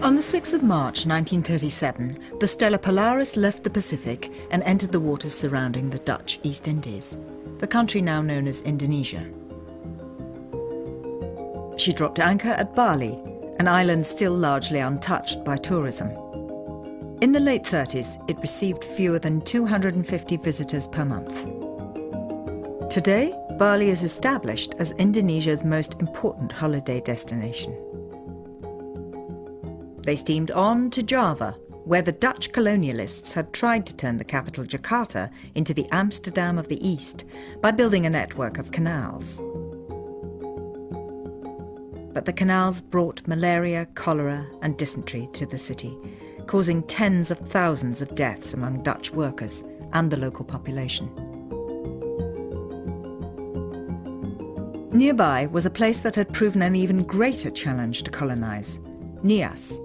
On the 6th of March 1937, the Stella Polaris left the Pacific and entered the waters surrounding the Dutch East Indies, the country now known as Indonesia. She dropped anchor at Bali, an island still largely untouched by tourism. In the late 30s, it received fewer than 250 visitors per month. Today, Bali is established as Indonesia's most important holiday destination. They steamed on to Java, where the Dutch colonialists had tried to turn the capital Jakarta into the Amsterdam of the East by building a network of canals. But the canals brought malaria, cholera and dysentery to the city, causing tens of thousands of deaths among Dutch workers and the local population. Nearby was a place that had proven an even greater challenge to colonize, Nias,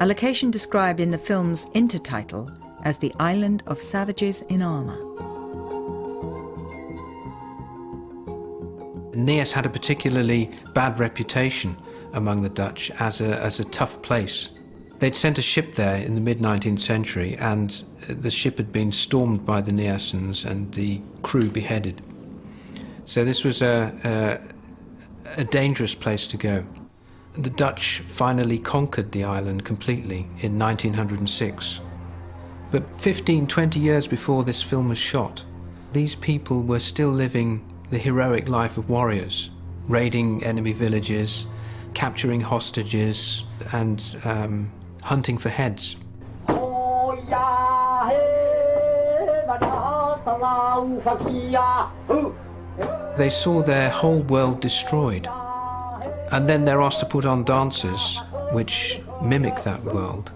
a location described in the film's intertitle as the Island of Savages in Armour. Nias had a particularly bad reputation among the Dutch as a tough place. They'd sent a ship there in the mid-19th century, and the ship had been stormed by the Niasans and the crew beheaded. So this was a dangerous place to go. The Dutch finally conquered the island completely in 1906. But 15-20 years before this film was shot, these people were still living the heroic life of warriors, raiding enemy villages, capturing hostages, and hunting for heads. They saw their whole world destroyed. And then they're asked to put on dances which mimic that world.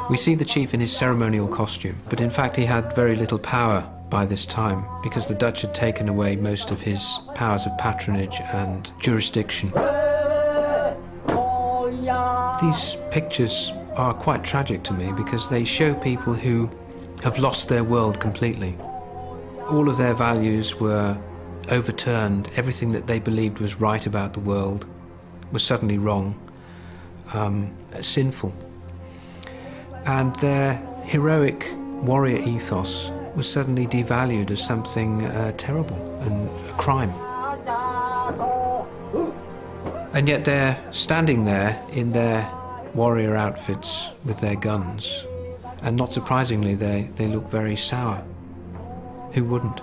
We see the chief in his ceremonial costume, but in fact he had very little power by this time because the Dutch had taken away most of his powers of patronage and jurisdiction. These pictures are quite tragic to me because they show people who have lost their world completely. All of their values were overturned. Everything that they believed was right about the world was suddenly wrong, sinful. And their heroic warrior ethos was suddenly devalued as something terrible and a crime. And yet they're standing there in their warrior outfits with their guns, and not surprisingly they look very sour. Who wouldn't?